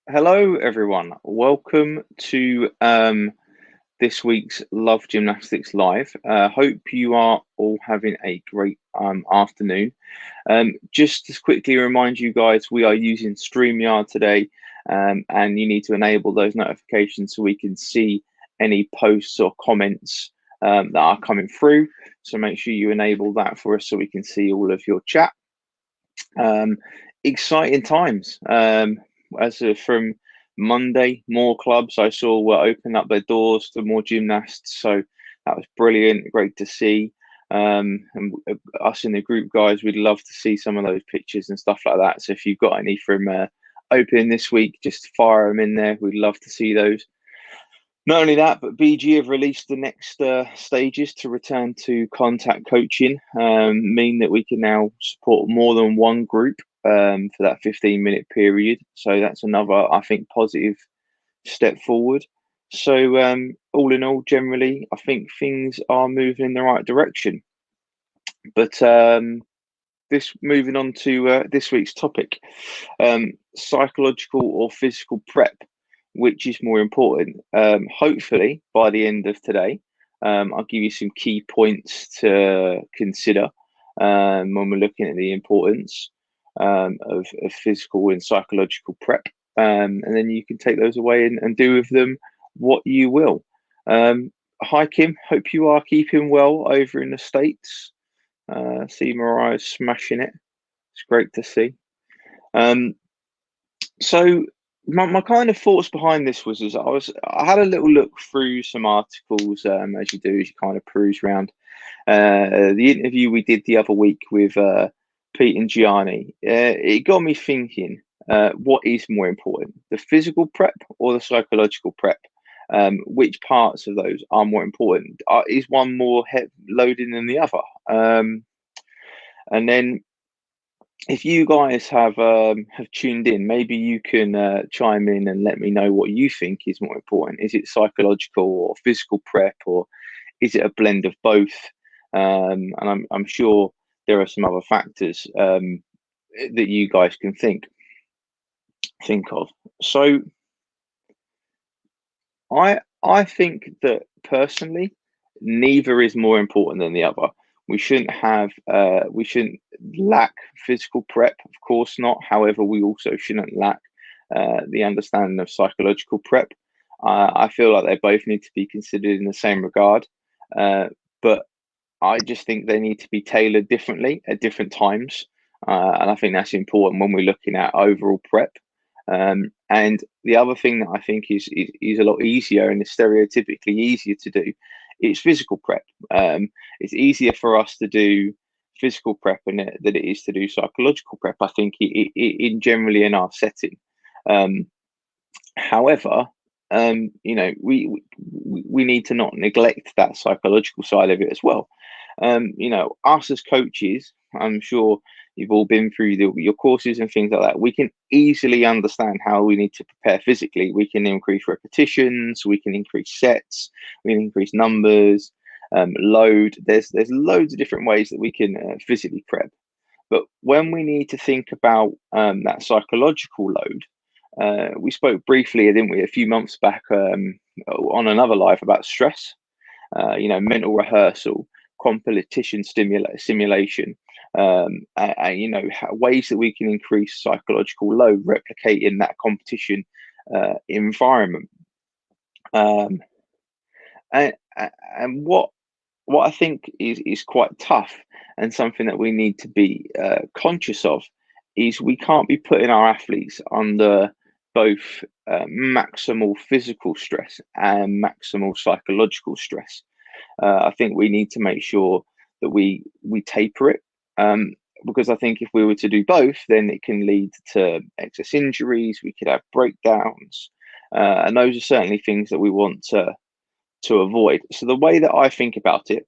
Hello, everyone. Welcome to this week's Love Gymnastics Live. Hope you are all having a great afternoon. Just to quickly remind you guys, we are using StreamYard today, and you need to enable those notifications so we can see any posts or comments that are coming through. So make sure you enable that for us so we can see all of your chat. Exciting times. From Monday, more clubs I saw were opening up their doors to more gymnasts, so that was brilliant. Great to see. And us in the group, guys, we'd love to see some of those pictures and stuff like that. So if you've got any from opening this week, just fire them in there. We'd love to see those. Not only that, but BG have released the next stages to return to contact coaching, mean that we can now support more than one group for that 15-minute period. So that's another, I think, positive step forward. So all in all, generally, I think things are moving in the right direction. But this moving on to this week's topic, psychological or physical prep, which is more important. Hopefully by the end of today, I'll give you some key points to consider when we're looking at the importance of physical and psychological prep, and then you can take those away and do with them what you will. Hi Kim, hope you are keeping well over in the States. See Mariah's smashing it. It's great to see. So my kind of thoughts behind this was I had a little look through some articles, as you do as you kind of peruse around. The interview we did the other week with Pete and Gianni, it got me thinking, what is more important, the physical prep or the psychological prep? Which parts of those are more important? Is one more loading than the other? And then if you guys have tuned in, maybe you can chime in and let me know what you think is more important. Is it psychological or physical prep, or is it a blend of both? And I'm sure there are some other factors that you guys can think of. So I think that personally, neither is more important than the other. We shouldn't lack physical prep, of course not. However, we also shouldn't lack the understanding of psychological prep. I feel like they both need to be considered in the same regard, but I just think they need to be tailored differently at different times, and I think that's important when we're looking at overall prep. And the other thing that I think is a lot easier and is stereotypically easier to do is physical prep. It's easier for us to do physical prep than it is to do psychological prep, I think, in generally in our setting. However, we need to not neglect that psychological side of it as well. Us as coaches, I'm sure you've all been through your courses and things like that. We can easily understand how we need to prepare physically. We can increase repetitions, we can increase sets, we can increase numbers, load. There's loads of different ways that we can physically prep. But when we need to think about that psychological load, we spoke briefly, didn't we, a few months back on another live about stress, mental rehearsal, competition simulation, ways that we can increase psychological load, replicating that competition environment. And what I think is quite tough and something that we need to be conscious of is we can't be putting our athletes under both maximal physical stress and maximal psychological stress. I think we need to make sure that we taper it, because I think if we were to do both, then it can lead to excess injuries. We could have breakdowns, and those are certainly things that we want to avoid. So the way that I think about it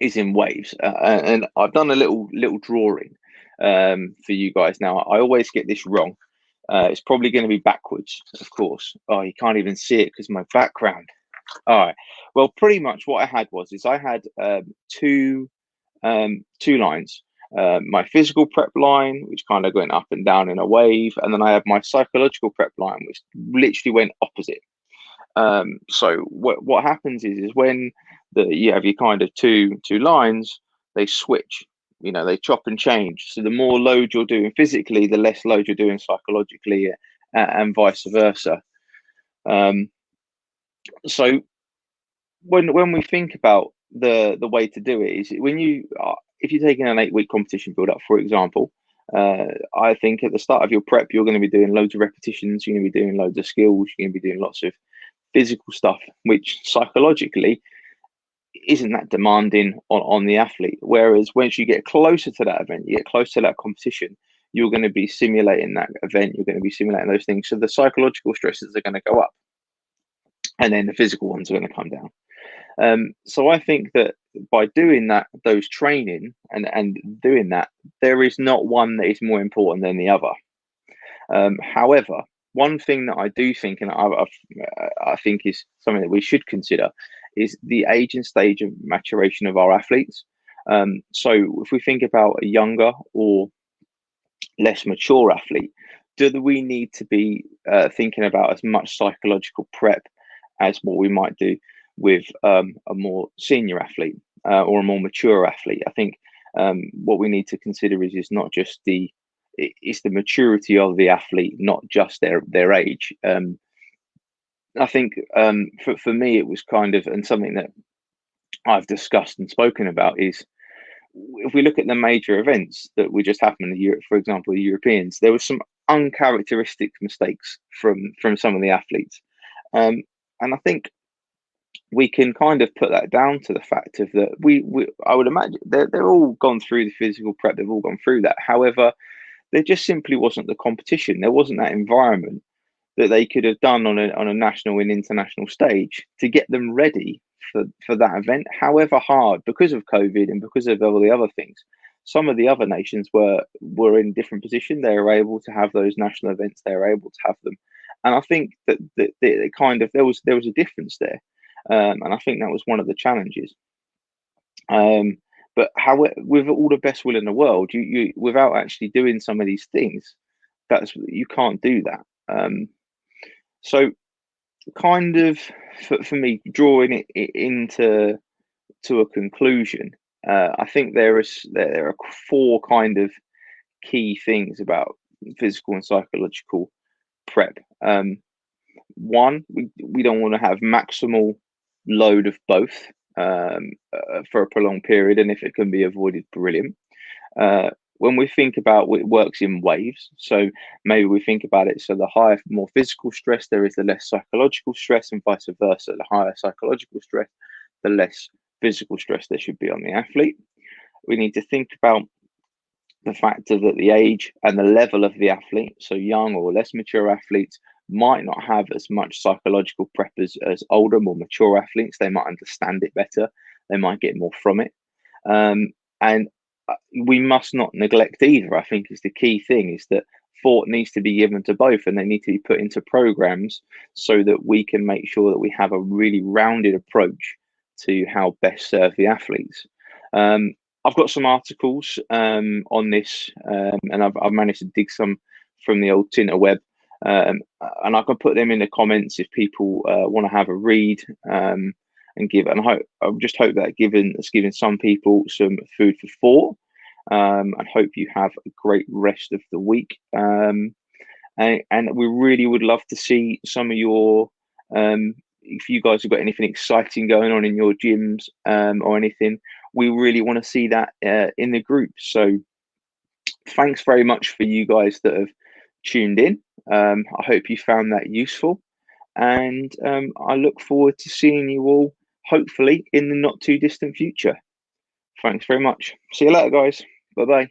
is in waves, and I've done a little drawing for you guys. Now I always get this wrong. It's probably going to be backwards, of course. Oh, you can't even see it because my background. All right. Well, pretty much what I had I had two lines, my physical prep line, which kind of went up and down in a wave, and then I have my psychological prep line, which literally went opposite. So what happens is when you have your kind of two lines, they switch. They chop and change. So the more load you're doing physically, the less load you're doing psychologically, and vice versa. So when we think about the way to do it, is when if you're taking an 8-week competition build up, for example, I think at the start of your prep, you're going to be doing loads of repetitions. You're going to be doing loads of skills. You're going to be doing lots of physical stuff, which psychologically isn't that demanding on the athlete. Whereas once you get closer to that event, you get close to that competition, you're going to be simulating that event. You're going to be simulating those things. So the psychological stresses are going to go up, and then the physical ones are going to come down. So I think that by doing those training and doing that, there is not one that is more important than the other. However, one thing that I do think, and I think is something that we should consider, is the age and stage of maturation of our athletes. So if we think about a younger or less mature athlete, do we need to be thinking about as much psychological prep as what we might do with a more senior athlete or a more mature athlete? I think what we need to consider is not just it's the maturity of the athlete, not just their age. I think for me, it was kind of, and something that I've discussed and spoken about is, if we look at the major events that we just happened in Europe, for example, the Europeans, there were some uncharacteristic mistakes from some of the athletes, and I think we can kind of put that down to the fact of that I would imagine they're all gone through the physical prep, they've all gone through that. However, there just simply wasn't the competition. There wasn't that environment that they could have done on a national and international stage to get them ready for that event. However hard, because of COVID and because of all the other things, some of the other nations were in different position. They were able to have those national events. They were able to have them, and I think that kind of there was a difference there, and I think that was one of the challenges. But how, with all the best will in the world, you without actually doing some of these things, you can't do that. So kind of for me, drawing it into a conclusion, I think there are 4 kind of key things about physical and psychological prep. One, we don't want to have maximal load of both for a prolonged period, and if it can be avoided, brilliant. When we think about it works in waves, so maybe we think about it, so the higher, more physical stress there is, the less psychological stress, and vice versa. The higher psychological stress, the less physical stress there should be on the athlete. We need to think about the factor that the age and the level of the athlete, so young or less mature athletes, might not have as much psychological prep as older, more mature athletes. They might understand it better. They might get more from it. And we must not neglect either. I think is the key thing, is that thought needs to be given to both, and they need to be put into programs so that we can make sure that we have a really rounded approach to how best serve the athletes. I've got some articles on this, and I've managed to dig some from the old Tinterweb, and I can put them in the comments if people want to have a read. And I just hope that it's given some people some food for thought. And hope you have a great rest of the week. And we really would love to see some of your, if you guys have got anything exciting going on in your gyms or anything, we really want to see that in the group. So thanks very much for you guys that have tuned in. I hope you found that useful. And I look forward to seeing you all, hopefully, in the not too distant future. Thanks very much. See you later, guys. Bye-bye.